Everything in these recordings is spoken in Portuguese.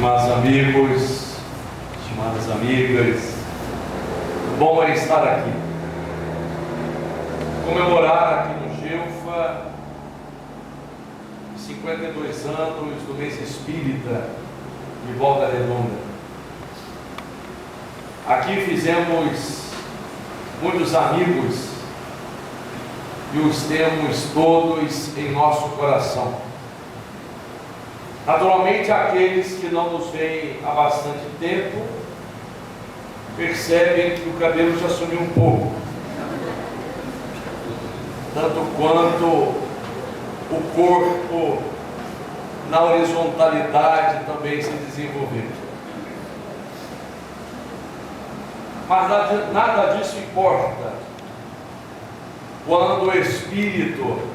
Estimados amigos, estimadas amigas, bom é estar aqui, comemorar aqui no Geufa 52 anos do mês espírita de Volta Redonda. Aqui fizemos muitos amigos e os temos todos em nosso coração. Naturalmente, aqueles que não nos veem há bastante tempo percebem que o cabelo já sumiu um pouco, tanto quanto o corpo na horizontalidade também se desenvolveu. Mas nada disso importa quando o Espírito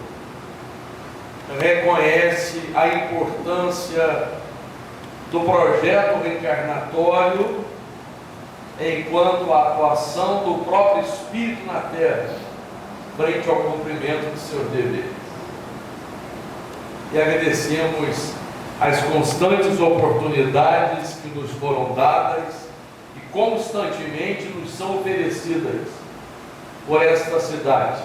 reconhece a importância do projeto reencarnatório enquanto a atuação do próprio Espírito na Terra frente ao cumprimento de seus deveres. E agradecemos as constantes oportunidades que nos foram dadas e constantemente nos são oferecidas por esta cidade,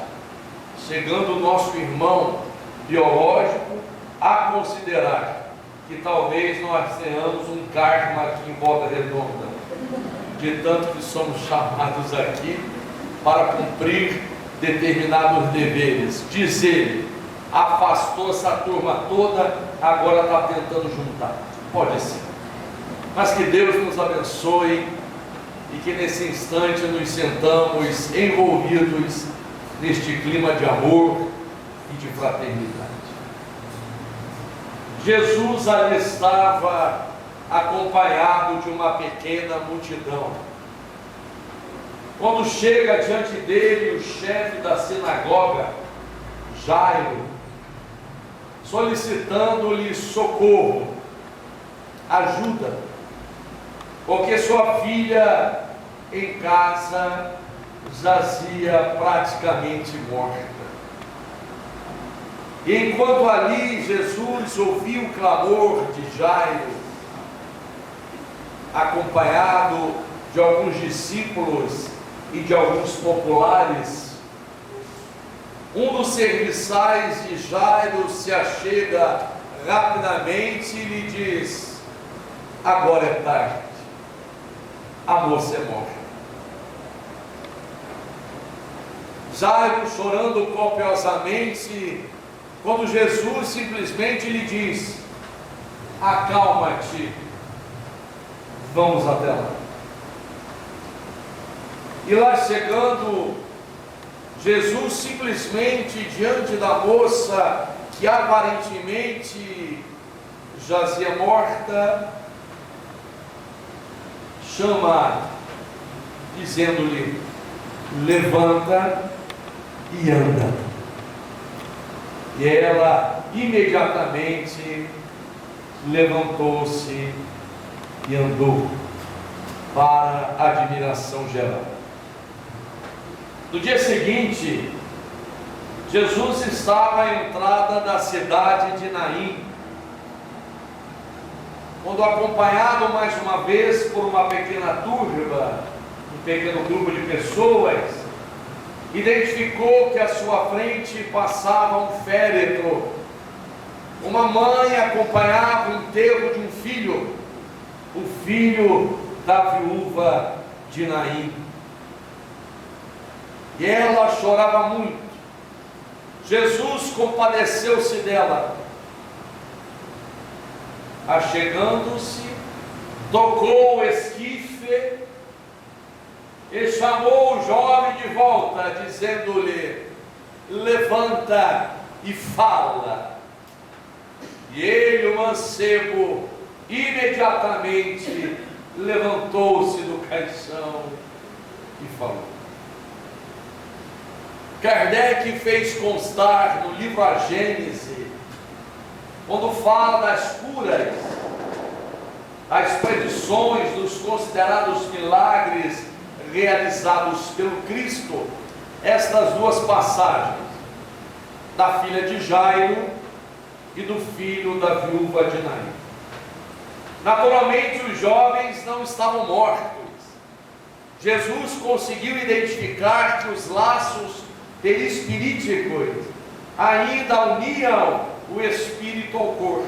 chegando o nosso irmão biológico a considerar que talvez nós tenhamos um karma aqui em Volta Redonda, de tanto que somos chamados aqui para cumprir determinados deveres. Diz ele, afastou essa turma toda, agora está tentando juntar. Pode ser. Mas que Deus nos abençoe e que nesse instante nos sentamos envolvidos neste clima de amor e de fraternidade. Jesus ali estava acompanhado de uma pequena multidão. Quando chega diante dele o chefe da sinagoga, Jairo, solicitando-lhe socorro, ajuda, porque sua filha em casa jazia praticamente morta. E enquanto ali Jesus ouviu o clamor de Jairo, acompanhado de alguns discípulos e de alguns populares, um dos serviçais de Jairo se achega rapidamente e lhe diz: agora é tarde, a moça é morta. Jairo, chorando copiosamente, quando Jesus simplesmente lhe diz: acalma-te, vamos até lá. E lá chegando, Jesus simplesmente diante da moça que aparentemente jazia morta, chama, dizendo-lhe: levanta e anda. E ela imediatamente levantou-se e andou, para a admiração geral. No dia seguinte, Jesus estava à entrada da cidade de Naim, quando, acompanhado mais uma vez por uma pequena turba, um pequeno grupo de pessoas, identificou que à sua frente passava um féretro. Uma mãe acompanhava o enterro de um filho, o filho da viúva de Naim. E ela chorava muito. Jesus compadeceu-se dela. Achegando-se, tocou o esquife e chamou o jovem de volta, dizendo-lhe: levanta e fala. E ele, o mancebo, imediatamente levantou-se do caixão e falou. Kardec fez constar no livro A Gênese, quando fala das curas, as predições dos considerados milagres realizados pelo Cristo, estas duas passagens, da filha de Jairo e do filho da viúva de Naim. Naturalmente, os jovens não estavam mortos. Jesus conseguiu identificar que os laços perispiríticos ainda uniam o espírito ao corpo.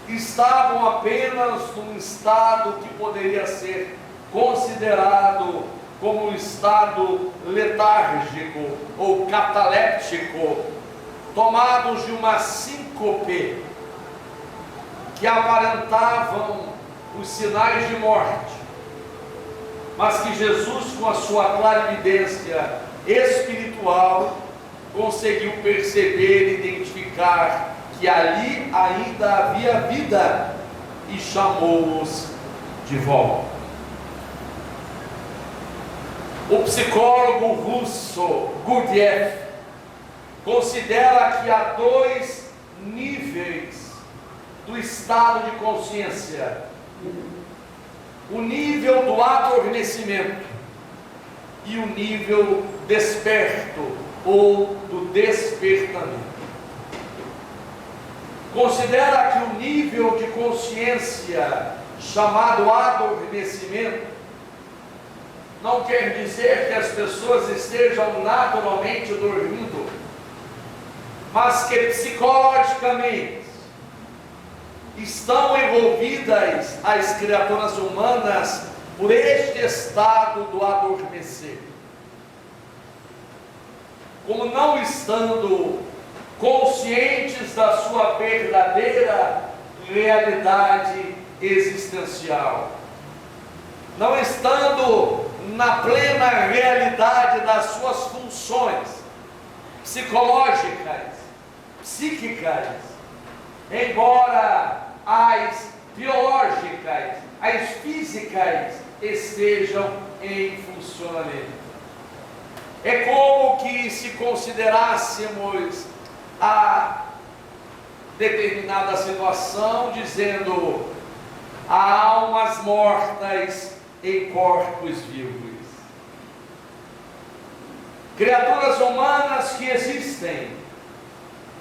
Estavam apenas num estado que poderia ser considerado como um estado letárgico ou cataléptico, tomados de uma síncope, que aparentavam os sinais de morte, mas que Jesus, com a sua clarividência espiritual, conseguiu perceber e identificar que ali ainda havia vida e chamou-os de volta. O psicólogo russo Gurdjieff considera que há dois níveis do estado de consciência: o nível do adormecimento e o nível desperto ou do despertamento. Considera que o nível de consciência chamado adormecimento não quer dizer que as pessoas estejam naturalmente dormindo, mas que psicologicamente estão envolvidas as criaturas humanas por este estado do adormecer. Como não estando conscientes da sua verdadeira realidade existencial, não estando na plena realidade das suas funções psicológicas, psíquicas, embora as biológicas, as físicas estejam em funcionamento. É como que se considerássemos a determinada situação dizendo: há almas mortas em corpos vivos. Criaturas humanas que existem,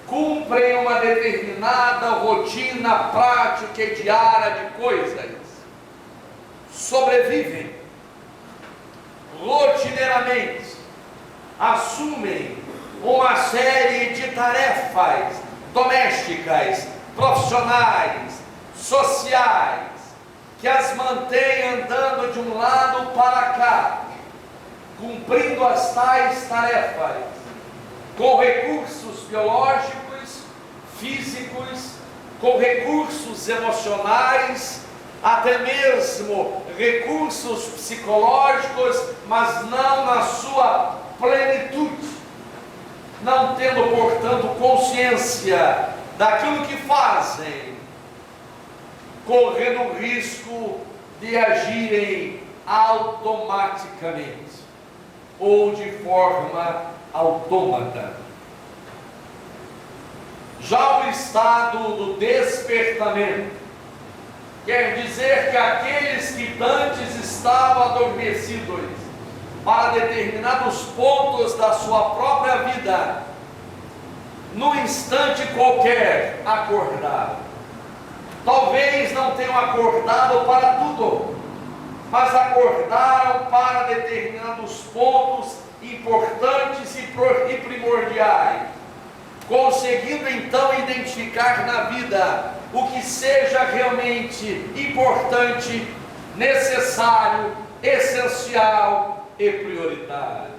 cumprem uma determinada rotina prática e diária de coisas, sobrevivem rotineiramente, assumem uma série de tarefas domésticas, profissionais, sociais, que as mantém andando de um lado para cá, cumprindo as tais tarefas, com recursos biológicos, físicos, com recursos emocionais, até mesmo recursos psicológicos, mas não na sua plenitude, não tendo, portanto, consciência daquilo que fazem, correndo o risco de agirem automaticamente ou de forma autômata. Já o estado do despertamento quer dizer que aqueles que antes estavam adormecidos para determinados pontos da sua própria vida, num instante qualquer acordaram. Talvez não tenham acordado para tudo, mas acordaram para determinados pontos importantes e primordiais, conseguindo então identificar na vida o que seja realmente importante, necessário, essencial e prioritário.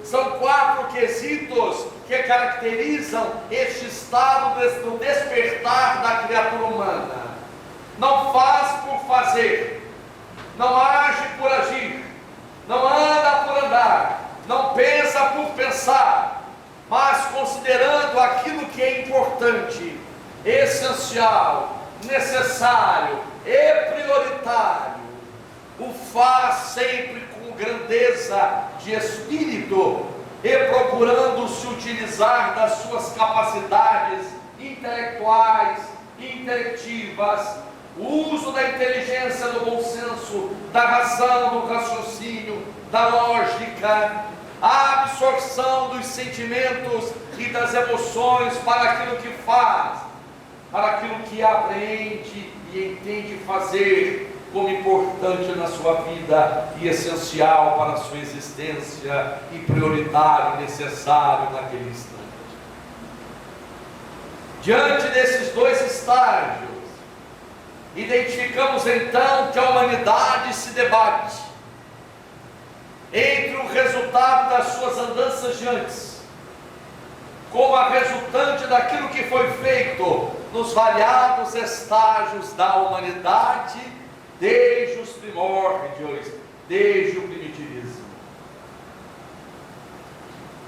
São 4 quesitos que caracterizam este estado do despertar da criatura humana. Não faz por fazer, não age por agir, não anda por andar, não pensa por pensar, mas considerando aquilo que é importante, essencial, necessário e prioritário, o faz sempre com grandeza de espírito e procurando se utilizar das suas capacidades intelectuais, intelectivas, o uso da inteligência, do bom senso, da razão, do raciocínio, da lógica, a absorção dos sentimentos e das emoções para aquilo que faz, para aquilo que apreende e entende fazer como importante na sua vida e essencial para a sua existência e prioritário e necessário naquele instante. Diante desses dois estágios, identificamos então que a humanidade se debate entre o resultado das suas andanças de antes, como a resultante daquilo que foi feito nos variados estágios da humanidade, desde os primórdios, desde o primitivismo.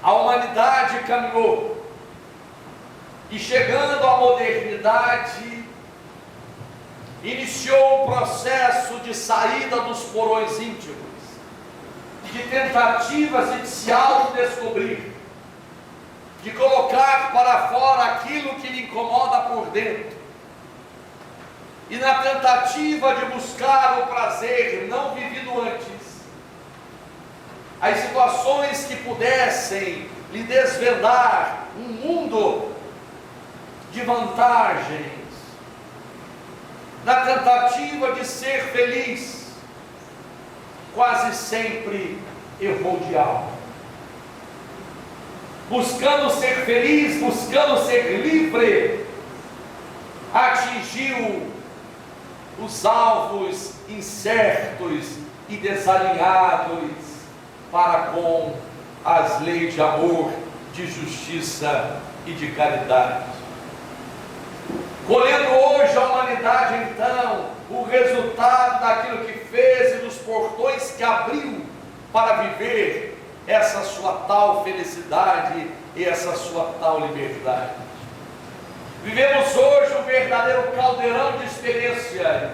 A humanidade caminhou, e chegando à modernidade, iniciou um processo de saída dos porões íntimos, de tentativas de se autodescobrir, de colocar para fora aquilo que lhe incomoda por dentro, e na tentativa de buscar o prazer não vivido antes, as situações que pudessem lhe desvendar um mundo de vantagens, na tentativa de ser feliz, quase sempre errou de algo. Buscando ser feliz, buscando ser livre, atingiu os alvos incertos e desalinhados para com as leis de amor, de justiça e de caridade. Colhendo hoje a humanidade, então, o resultado daquilo que fez e dos portões que abriu para viver essa sua tal felicidade e essa sua tal liberdade. Vivemos hoje um verdadeiro caldeirão de experiências,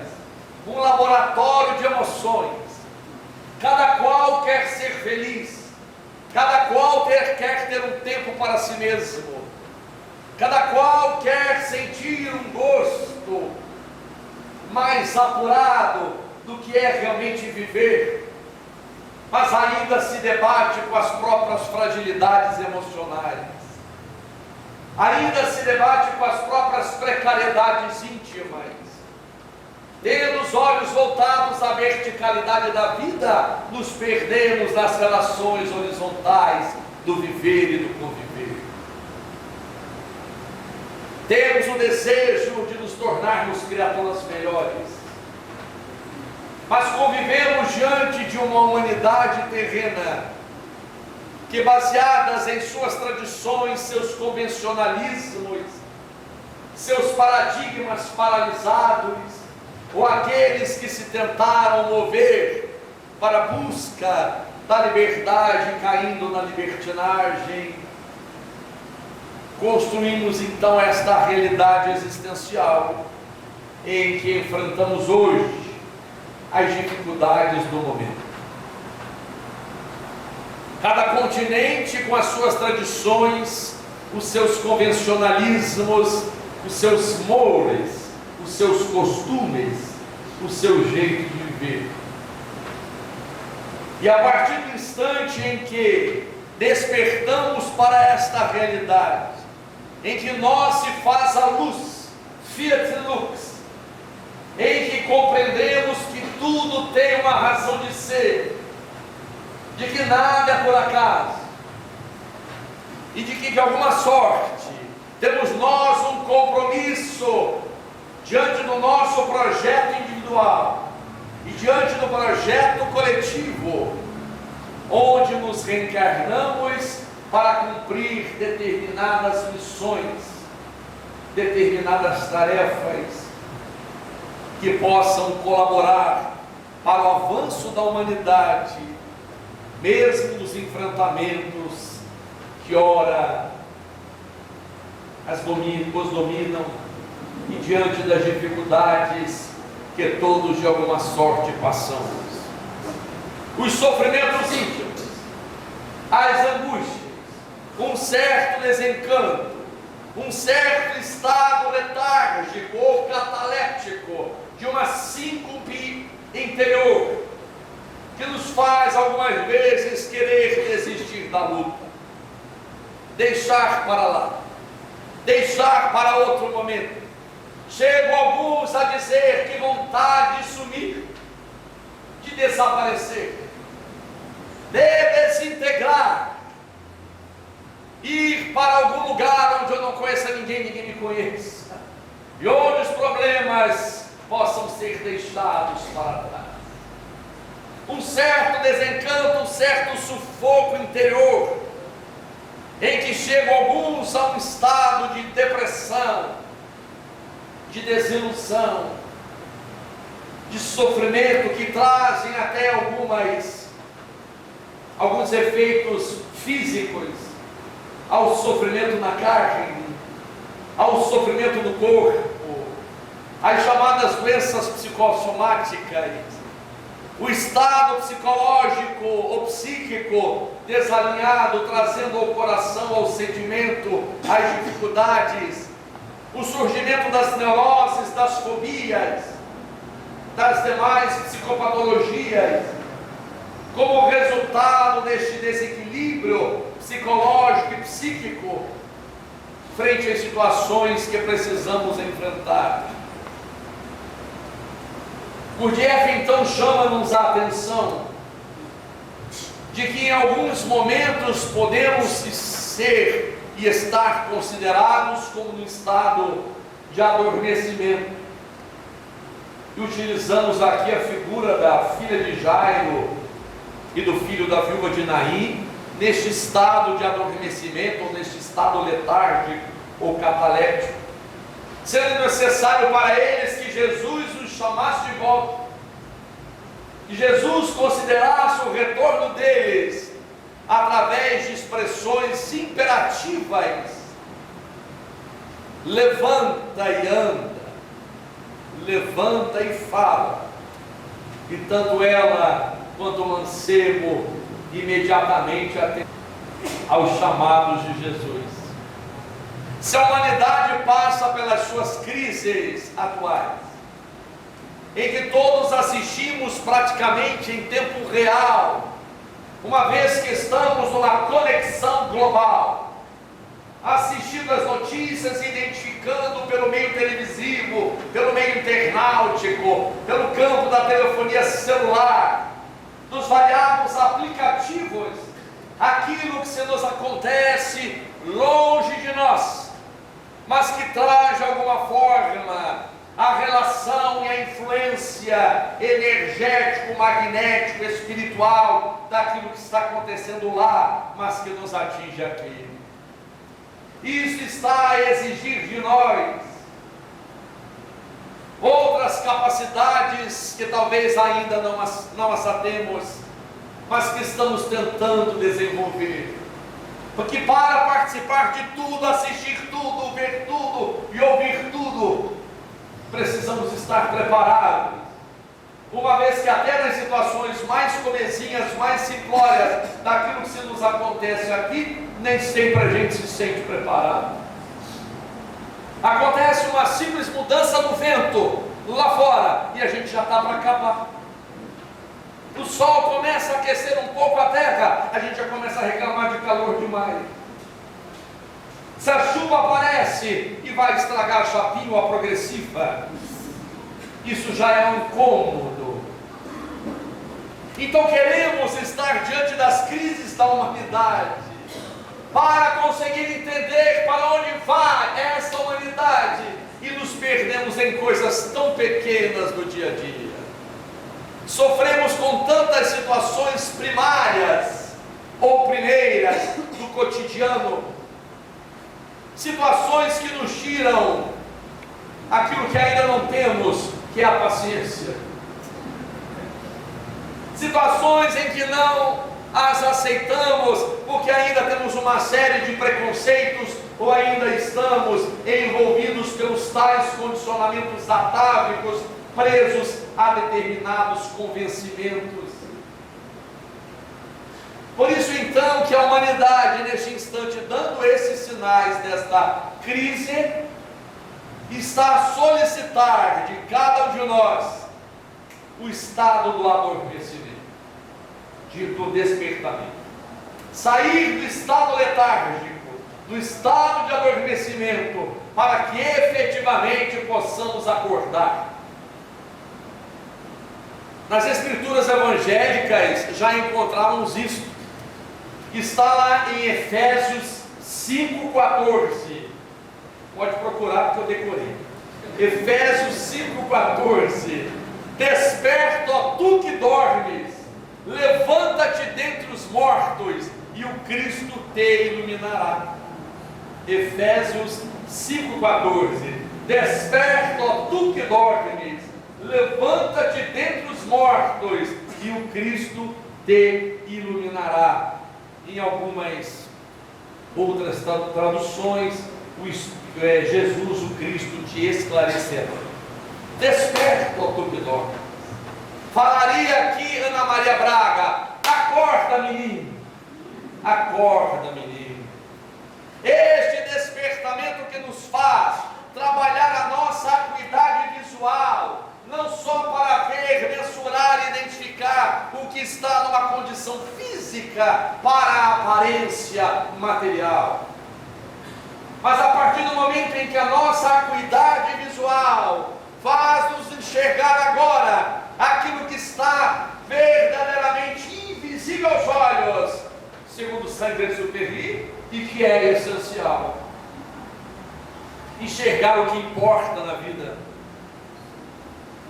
um laboratório de emoções. Cada qual quer ser feliz, cada qual quer ter um tempo para si mesmo, cada qual quer sentir um gosto mais apurado do que é realmente viver, mas ainda se debate com as próprias fragilidades emocionais, ainda se debate com as próprias precariedades íntimas. Tendo os olhos voltados à verticalidade da vida, nos perdemos nas relações horizontais do viver e do conviver. Temos o desejo de nos tornarmos criaturas melhores, mas convivemos diante de uma humanidade terrena que, baseadas em suas tradições, seus convencionalismos, seus paradigmas paralisados, ou aqueles que se tentaram mover para a busca da liberdade, caindo na libertinagem, construímos então esta realidade existencial em que enfrentamos hoje as dificuldades do momento. Cada continente com as suas tradições, os seus convencionalismos, os seus mores, os seus costumes, o seu jeito de viver. E a partir do instante em que despertamos para esta realidade, em que nós se faz a luz, fiat lux, em que compreendemos que tudo tem uma razão de ser, de que nada é por acaso, e de que de alguma sorte temos nós um compromisso diante do nosso projeto individual e diante do projeto coletivo, onde nos reencarnamos para cumprir determinadas missões, determinadas tarefas que possam colaborar para o avanço da humanidade, mesmo nos enfrentamentos que ora os dominam, e diante das dificuldades que todos de alguma sorte passamos. Os sofrimentos íntimos, as angústias, um certo desencanto, um certo estado letárgico ou cataléptico, de uma síncope interior, que nos faz algumas vezes querer desistir da luta, deixar para lá, deixar para outro momento, Chegam alguns a dizer que vontade de sumir, de desaparecer, de desintegrar, ir para algum lugar onde eu não conheça ninguém, ninguém me conheça, e onde os problemas possam ser deixados para trás. Um certo desencanto, um certo sufoco interior, em que chegam alguns a um estado de depressão, de desilusão, de sofrimento, que trazem até alguns efeitos físicos ao sofrimento na carne, ao sofrimento no corpo, as chamadas doenças psicossomáticas, o estado psicológico ou psíquico desalinhado, trazendo ao coração, ao sentimento, as dificuldades, o surgimento das neuroses, das fobias, das demais psicopatologias, como resultado deste desequilíbrio psicológico e psíquico, frente às situações que precisamos enfrentar. Gurdjieff então chama-nos a atenção de que em alguns momentos podemos ser e estar considerados como no estado de adormecimento. E utilizamos aqui a figura da filha de Jairo e do filho da viúva de Naim, neste estado de adormecimento, ou neste estado letárgico ou cataléptico, sendo necessário para eles que Jesus os chamasse de volta, que Jesus considerasse o retorno deles através de expressões imperativas: levanta e anda, levanta e fala. E tanto ela quanto o mancebo imediatamente atendem aos chamados de Jesus. Se a humanidade passa pelas suas crises atuais, em que todos assistimos praticamente em tempo real, uma vez que estamos numa conexão global, assistindo as notícias, identificando pelo meio televisivo, pelo meio internautico, pelo campo da telefonia celular, dos variados aplicativos, aquilo que se nos acontece longe de nós, mas que traz de alguma forma a relação e a influência energético, magnético, espiritual daquilo que está acontecendo lá, mas que nos atinge aqui. Isso está a exigir de nós outras capacidades que talvez ainda não as temos, mas que estamos tentando desenvolver. Porque para participar de tudo, assistir tudo, ver tudo e ouvir tudo, precisamos estar preparados, uma vez que até nas situações mais comezinhas, mais simplórias daquilo que se nos acontece aqui, nem sempre a gente se sente preparado. Acontece uma simples mudança do vento lá fora e a gente já está para acabar. O sol começa a aquecer um pouco a terra, a gente já começa a reclamar de calor demais. Se a chuva aparece e vai estragar a chapinha ou a progressiva, isso já é um incômodo. Então queremos estar diante das crises da humanidade, para conseguir entender para onde vai essa humanidade, e nos perdemos em coisas tão pequenas do dia a dia. Sofremos com tantas situações primárias ou primeiras do cotidiano, situações que nos tiram aquilo que ainda não temos, que é a paciência, situações em que não as aceitamos porque ainda temos uma série de preconceitos, ou ainda estamos envolvidos pelos tais condicionamentos atávicos, presos a determinados convencimentos. Por isso então que a humanidade neste instante, dando esses sinais desta crise, está a solicitar de cada um de nós o estado do adormecimento, do despertamento, sair do estado letárgico do estado de adormecimento, para que efetivamente possamos acordar. Nas Escrituras evangélicas já encontramos isso, que está lá em Efésios 5,14. Pode procurar que eu decorei. Efésios 5,14. Desperta, ó tu que dormes, levanta-te dentre os mortos, e o Cristo te iluminará. Efésios 5,14. Desperta, ó tu que dormes, levanta-te dentre os mortos, e o Cristo te iluminará. Em algumas outras traduções, Jesus, o Cristo, te esclarecerá. Desperta, ó tu que dormes. Falaria aqui Ana Maria Braga: acorda, menino, acorda, menino. Este despertamento que nos faz trabalhar a nossa acuidade visual, não só para ver, mensurar, identificar o que está numa condição física para a aparência material, mas a partir do momento em que a nossa acuidade visual faz-nos enxergar agora aquilo que está verdadeiramente invisível aos olhos, segundo Saint-Exupéry, e que é essencial. Enxergar o que importa na vida,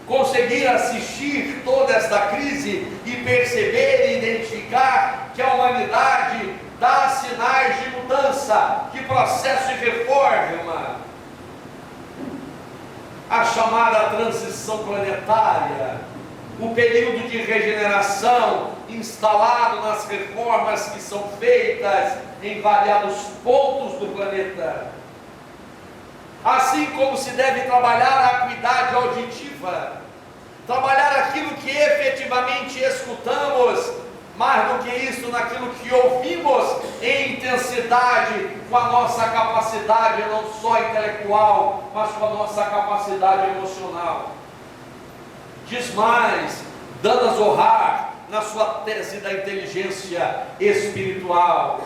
conseguir assistir toda esta crise e perceber e identificar que a humanidade dá sinais de mudança, de processo de reforma, a chamada transição planetária, o período de regeneração instalado nas reformas que são feitas em variados pontos do planeta. Assim como se deve trabalhar a acuidade auditiva, trabalhar aquilo que efetivamente escutamos, mais do que isso, naquilo que ouvimos em intensidade, com a nossa capacidade não só intelectual, mas com a nossa capacidade emocional. Diz mais, Dana Zohar, na sua tese da inteligência espiritual,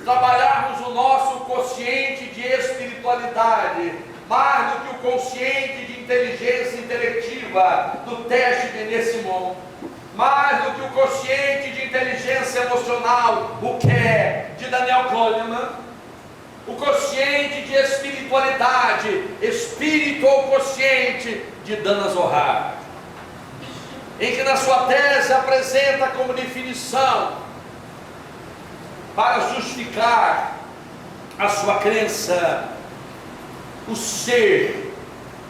trabalharmos o nosso consciente de espiritualidade, mais do que o consciente de inteligência intelectiva do teste de Bené-Simon, mais do que o consciente de inteligência emocional, o que de Daniel Kahneman, o consciente de espiritualidade, espírito ou consciente de Dana Zohar, em que na sua tese apresenta como definição, para justificar a sua crença, o ser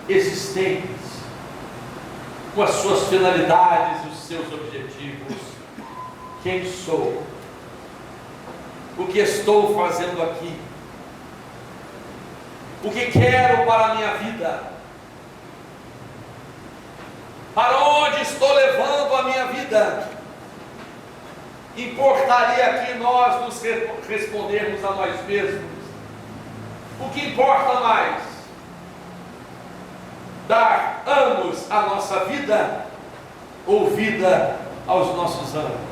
existente, com as suas finalidades e os seus objetivos. Quem sou? O que estou fazendo aqui? O que quero para a minha vida? Para onde estou levando a minha vida? Importaria aqui nós nos respondermos a nós mesmos: o que importa mais? Dar anos à nossa vida ou vida aos nossos anos?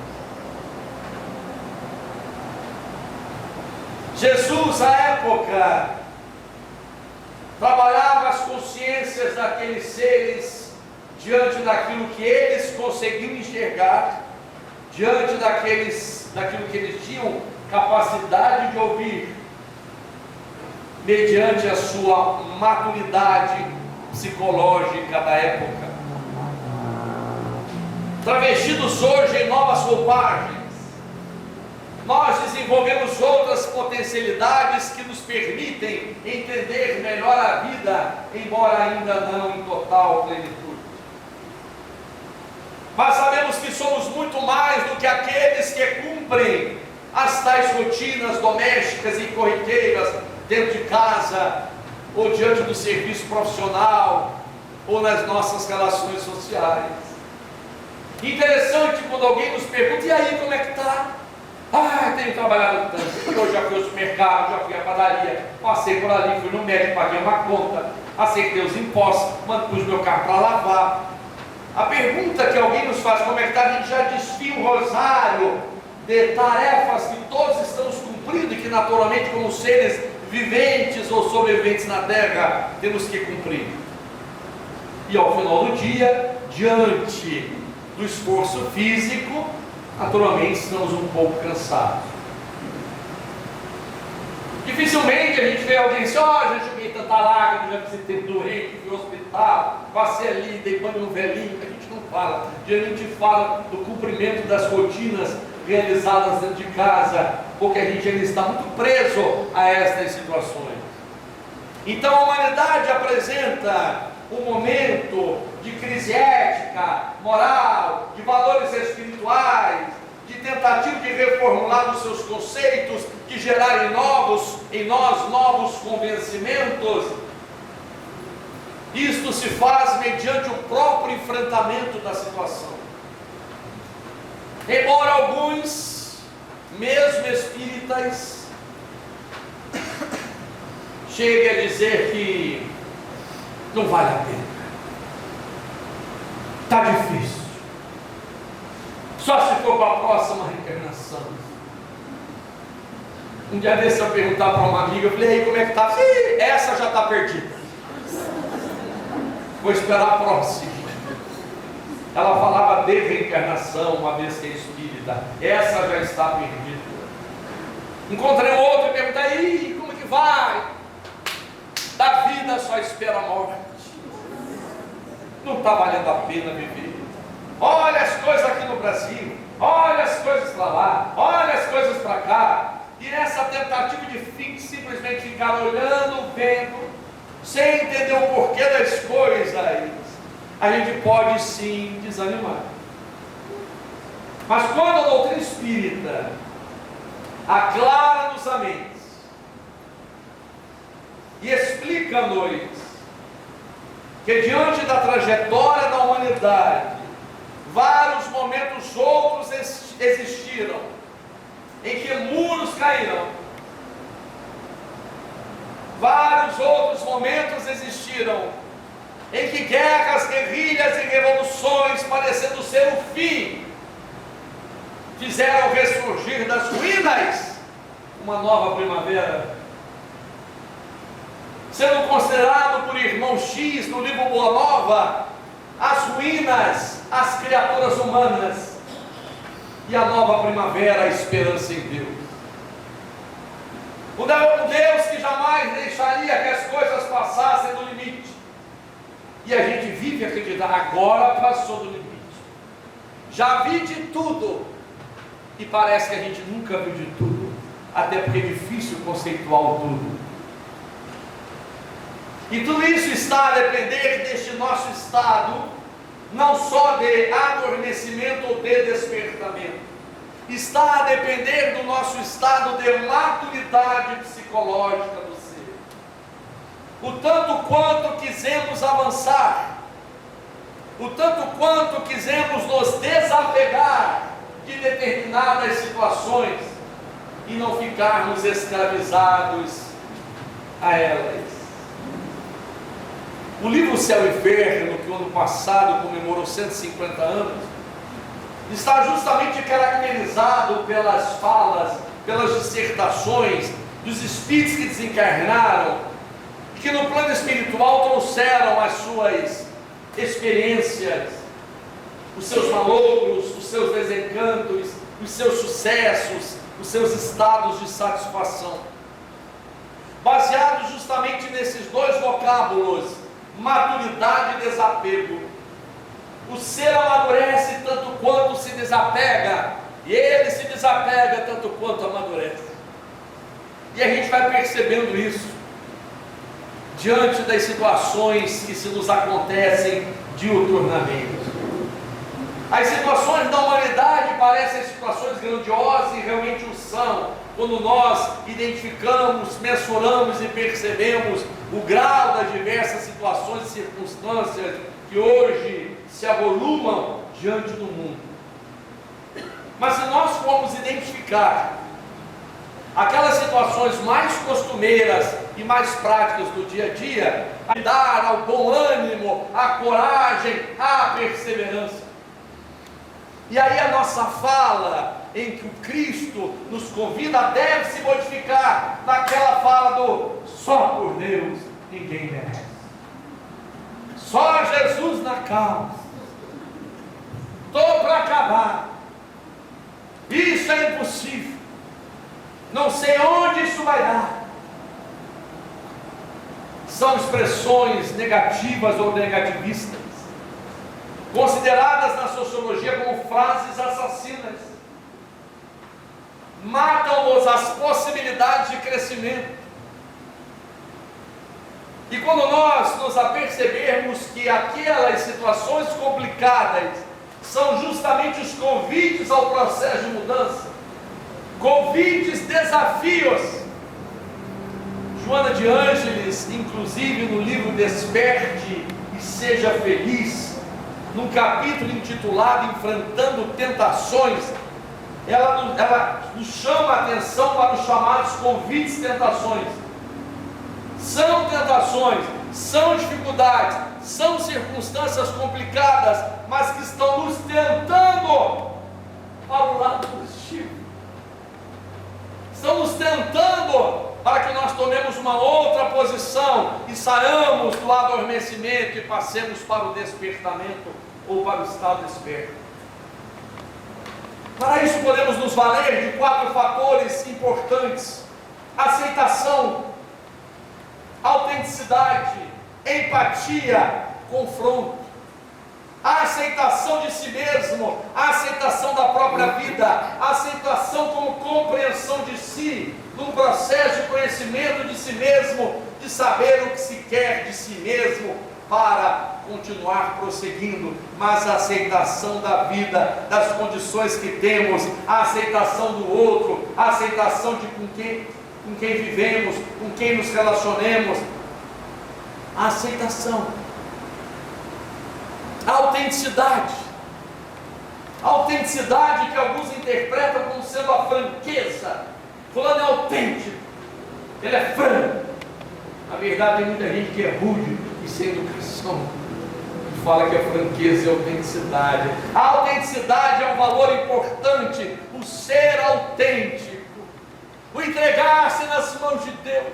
Jesus, à época, trabalhava as consciências daqueles seres diante daquilo que eles conseguiam enxergar, diante daquilo que eles tinham capacidade de ouvir, mediante a sua maturidade psicológica da época. Travestidos hoje em novas roupagens, nós desenvolvemos outras potencialidades que nos permitem entender melhor a vida, embora ainda não em total plenitude. Mas sabemos que somos muito mais do que aqueles que cumprem as tais rotinas domésticas e corriqueiras dentro de casa, ou diante do serviço profissional, ou nas nossas relações sociais. Interessante quando alguém nos pergunta: e aí, como é que está? Tenho trabalhado tanto, eu já fui ao supermercado, já fui à padaria, passei por ali, fui no médico, paguei uma conta, aceitei os impostos, pus meu carro para lavar. A pergunta que alguém nos faz: como é que está? A gente já desfia um rosário de tarefas que todos estamos cumprindo e que naturalmente, como seres viventes ou sobreviventes na terra, temos que cumprir. E ao final do dia, diante do esforço físico, naturalmente estamos um pouco cansados. Dificilmente a gente vê alguém assim: já joguei tanta lágrima, já visitei doente, fui ao hospital, passei ali, dei banho no velhinho. A gente não fala. A gente fala do cumprimento das rotinas realizadas dentro de casa, porque a gente ainda está muito preso a estas situações. Então a humanidade apresenta um momento de crise ética, moral, de valores espirituais, de tentativa de reformular os seus conceitos, de gerar em nós novos convencimentos. Isto se faz mediante o próprio enfrentamento da situação. Embora alguns, mesmo espíritas, cheguem a dizer que não vale a pena, está difícil, só se for para a próxima reencarnação. Um dia desse eu perguntar para uma amiga, eu falei: aí, como é que está? Essa já está perdida, vou esperar a próxima. Ela falava de reencarnação, uma vez que é espírita, essa já está perdida. Encontrei um outro e perguntei: aí, como é que vai? Da vida só espera a morte, não está valendo a pena viver. Olha as coisas aqui no Brasil, olha as coisas para lá, olha as coisas para cá. E nessa tentativa de simplesmente ficar olhando, vendo, sem entender o porquê das coisas, a gente pode sim desanimar. Mas quando a doutrina espírita aclara-nos a mente e explica-nos que diante da trajetória da humanidade, vários momentos outros existiram, em que muros caíram, vários outros momentos existiram, em que guerras, guerrilhas e revoluções, parecendo ser o fim, fizeram ressurgir das ruínas uma nova primavera. Sendo considerado por irmão X no livro Boa Nova, as ruínas, as criaturas humanas, e a nova primavera, a esperança em Deus. O Deus que jamais deixaria que as coisas passassem do limite. E a gente vive acreditando: agora passou do limite, já vi de tudo. E parece que a gente nunca viu de tudo, até porque é difícil conceituar o tudo. E tudo isso está a depender deste nosso estado, não só de adormecimento ou de despertamento, está a depender do nosso estado de maturidade psicológica do ser. O tanto quanto quisemos avançar, o tanto quanto quisemos nos desapegar de determinadas situações e não ficarmos escravizados a elas. O livro Céu e Inferno, que o ano passado comemorou 150 anos, está justamente caracterizado pelas falas, pelas dissertações dos espíritos que desencarnaram, que no plano espiritual trouxeram as suas experiências, os seus malogros, os seus desencantos, os seus sucessos, os seus estados de satisfação, baseados justamente nesses dois vocábulos: maturidade e desapego. O ser amadurece tanto quanto se desapega, e ele se desapega tanto quanto amadurece. E a gente vai percebendo isso diante das situações que se nos acontecem diuturnamente. As situações da humanidade parecem situações grandiosas, e realmente o são, quando nós identificamos, mensuramos e percebemos o grau das diversas situações e circunstâncias que hoje se avolumam diante do mundo. Mas se nós formos identificar aquelas situações mais costumeiras e mais práticas do dia a dia, a dar ao bom ânimo, à coragem, à perseverança. E aí a nossa fala em que o Cristo nos convida deve se modificar naquela fala do só por Deus ninguém merece. Só Jesus na causa. Estou para acabar. Isso é impossível. Não sei onde isso vai dar. São expressões negativas ou negativistas, consideradas na sociologia como frases assassinas. Matam-nos as possibilidades de crescimento. E quando nós nos apercebermos que aquelas situações complicadas são justamente os convites ao processo de mudança, convites, desafios. Joana de Ângeles, inclusive no livro Desperte e Seja Feliz, num capítulo intitulado Enfrentando Tentações, ela nos chama a atenção para os chamados convites tentações. São tentações, são dificuldades, são circunstâncias complicadas, mas que estão nos tentando para o lado positivo. Estão nos tentando para que nós tomemos uma outra posição e saiamos do adormecimento e passemos para o despertamento ou para o estado desperto. Para isso podemos nos valer de 4 fatores importantes: aceitação, autenticidade, empatia, confronto. A aceitação de si mesmo, a aceitação da própria vida, a aceitação como compreensão de si, num processo de conhecimento de si mesmo, de saber o que se quer de si mesmo para continuar prosseguindo, mas a aceitação da vida, das condições que temos, a aceitação do outro, a aceitação de com quem vivemos, com quem nos relacionemos, a aceitação, a autenticidade que alguns interpretam como sendo a franqueza. Fulano é autêntico, ele é franco. Na verdade tem muita gente que é rude e sem educação, que fala que a franqueza é autenticidade. A autenticidade é um valor importante, o ser autêntico, o entregar-se nas mãos de Deus,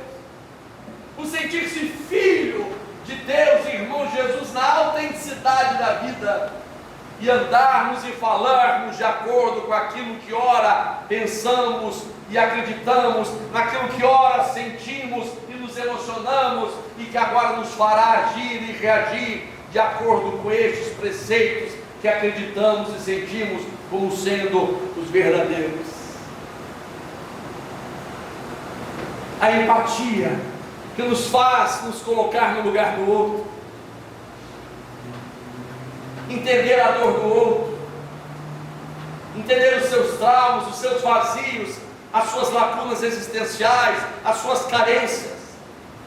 o sentir-se filho de Deus, irmão de Jesus, na autenticidade da vida, e andarmos e falarmos de acordo com aquilo que ora pensamos e acreditamos, naquilo que ora sentimos e nos emocionamos, e que agora nos fará agir e reagir de acordo com estes preceitos que acreditamos e sentimos como sendo os verdadeiros. A empatia, que nos faz nos colocar no lugar do outro, entender a dor do outro, entender os seus traumas, os seus vazios, as suas lacunas existenciais, as suas carências.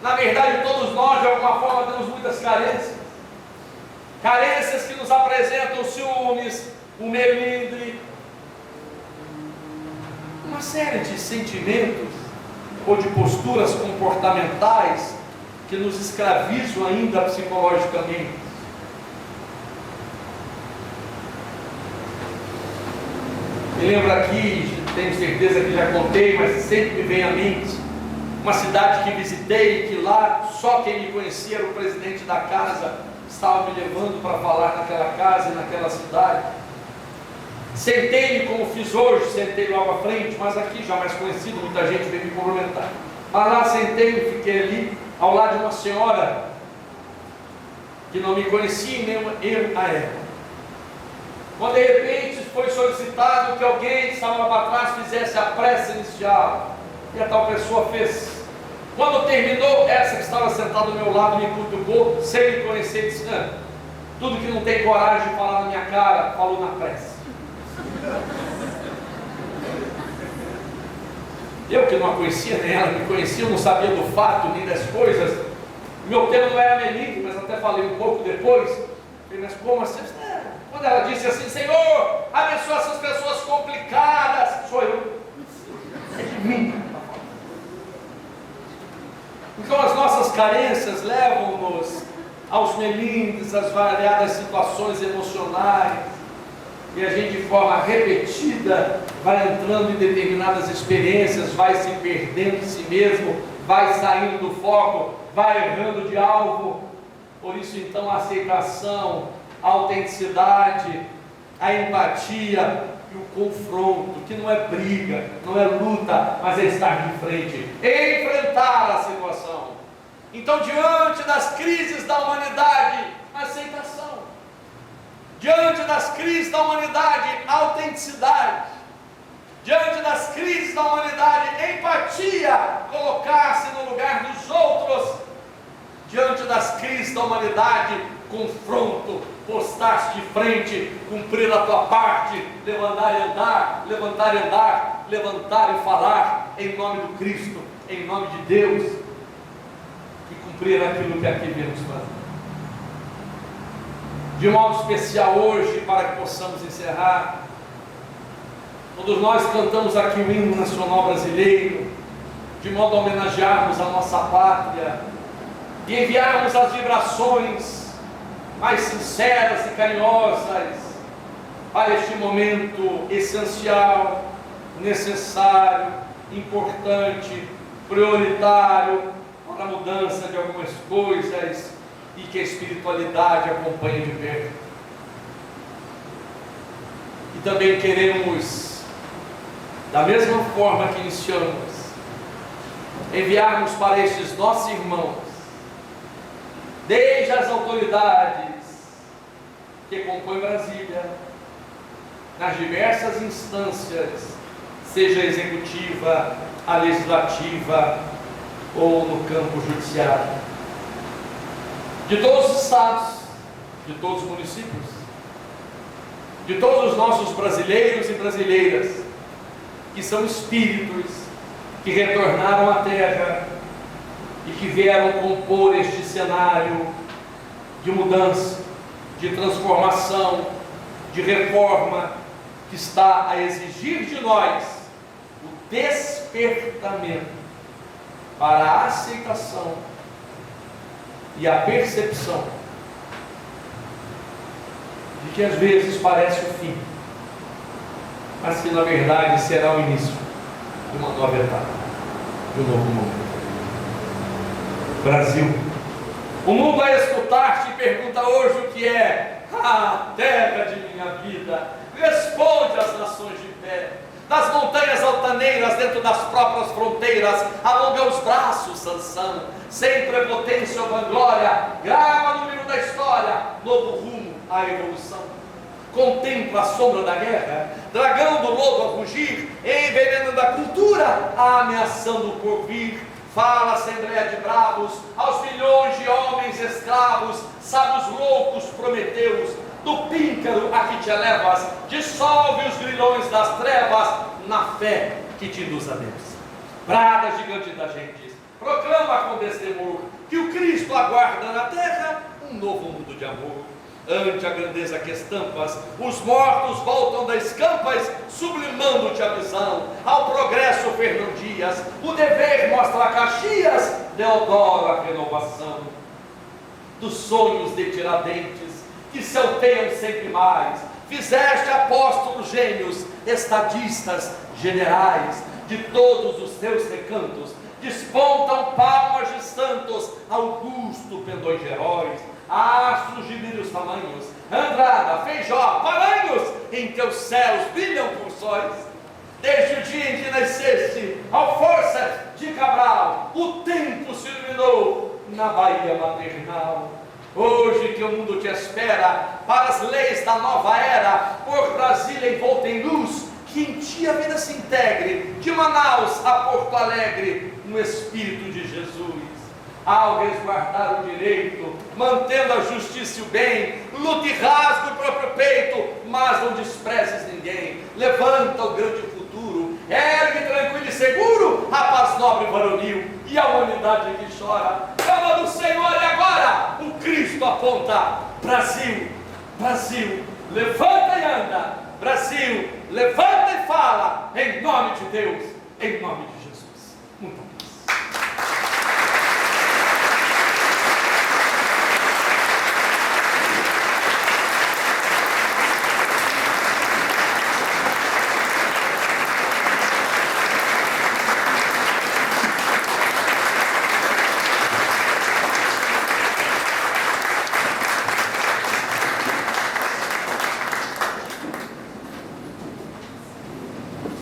Na verdade, todos nós de alguma forma temos muitas carências, carências que nos apresentam ciúmes, o melindre, uma série de sentimentos ou de posturas comportamentais que nos escravizam ainda psicologicamente. Me lembro aqui, tenho certeza que já contei, mas sempre me vem à mente uma cidade que visitei, que lá só quem me conhecia era o presidente da casa, estava me levando para falar naquela casa e naquela cidade. Sentei-me como fiz hoje, sentei logo à frente, mas aqui já mais conhecido, muita gente veio me cumprimentar. Mas lá sentei-me, fiquei ali, ao lado de uma senhora que não me conhecia e nem eu a ela. Quando de repente foi solicitado que alguém que estava lá para trás fizesse a prece inicial, e a tal pessoa fez. Quando terminou, essa que estava sentada do meu lado me cutucou, sem me conhecer, disse: tudo que não tem coragem de falar na minha cara, falou na prece. Eu que não a conhecia, nem ela me conhecia, eu não sabia do fato nem das coisas. Meu tema não era melindre, mas até falei um pouco depois. Falei: mas como assim? Quando ela disse assim: Senhor, abençoa essas pessoas complicadas, sou eu, é de mim. Então as nossas carências levam-nos aos melindres, às variadas situações emocionais. e a gente de forma repetida vai entrando em determinadas experiências, vai se perdendo em si mesmo, vai saindo do foco, vai errando de alvo. Por isso então a aceitação, a autenticidade, a empatia e o confronto, que não é briga, não é luta, mas é estar de frente, enfrentar a situação. Então, diante das crises da humanidade, aceitação. Diante das crises da humanidade, autenticidade. Diante das crises da humanidade, empatia, colocar-se no lugar dos outros. Diante das crises da humanidade, confronto, postar-se de frente, cumprir a tua parte, levantar e andar, levantar e andar, levantar e falar, em nome do Cristo, em nome de Deus, e cumprir aquilo que aqui viemos fazer. De modo especial hoje, para que possamos encerrar, todos nós cantamos aqui o hino nacional brasileiro, de modo a homenagearmos a nossa pátria e enviarmos as vibrações mais sinceras e carinhosas para este momento essencial, necessário, importante, prioritário para a mudança de algumas coisas e que a espiritualidade acompanhe de perto. E também queremos, da mesma forma que iniciamos, enviarmos para estes nossos irmãos, desde as autoridades que compõem Brasília, nas diversas instâncias, seja a executiva, a legislativa ou no campo judiciário, de todos os estados, de todos os municípios, de todos os nossos brasileiros e brasileiras, que são espíritos que retornaram à terra e que vieram compor este cenário de mudança, de transformação, de reforma, que está a exigir de nós o despertamento para a aceitação e a percepção de que às vezes parece o fim, mas que na verdade será o início de uma nova etapa, de um novo mundo. Brasil, o mundo a escutar-te pergunta hoje o que é a terra de minha vida. Responde às nações de pé, das montanhas altaneiras, dentro das próprias fronteiras, alonga os braços, Sansão, sem prepotência ou vanglória, grava no livro da história, novo rumo à evolução. Contempla a sombra da guerra, dragão do lodo a rugir, envenenando a cultura, ameaçando o porvir. Fala, Assembleia de Bravos, aos milhões de homens escravos, sábios loucos prometeus, do píncaro a que te elevas, dissolve os grilhões das trevas, na fé que te induz a Deus. Brada, gigante da gente, proclama com destemor que o Cristo aguarda na terra um novo mundo de amor. Ante a grandeza que estampas, os mortos voltam das campas, sublimando-te a visão. Ao progresso, Fernão Dias, o dever mostra a Caxias, Deodoro a renovação. Dos sonhos de Tiradentes, que se alteiam sempre mais, fizeste apóstolos gênios, estadistas, generais, de todos os teus recantos, despontam palmas de santos, Augusto, pendões de heróis, astros de milhos tamanhos, Andrada, Feijó, Paranhos, em teus céus brilham por sóis. Desde o dia em que nasceste, ao força de Cabral, o tempo se iluminou na Bahia maternal. Hoje que o mundo te espera, para as leis da nova era, por Brasília envolta em luz, que em ti a vida se integre, de Manaus a Porto Alegre, no Espírito de Jesus. Ao resguardar o direito, mantendo a justiça e o bem, luta e rasga o próprio peito, mas não desprezes ninguém. Levanta o grande futuro, ergue tranquilo e seguro a paz nobre e varonil, e a humanidade que chora clama do Senhor. E agora o Cristo aponta: Brasil, Brasil, levanta e anda. Brasil, levanta e fala, em nome de Deus, em nome de Jesus.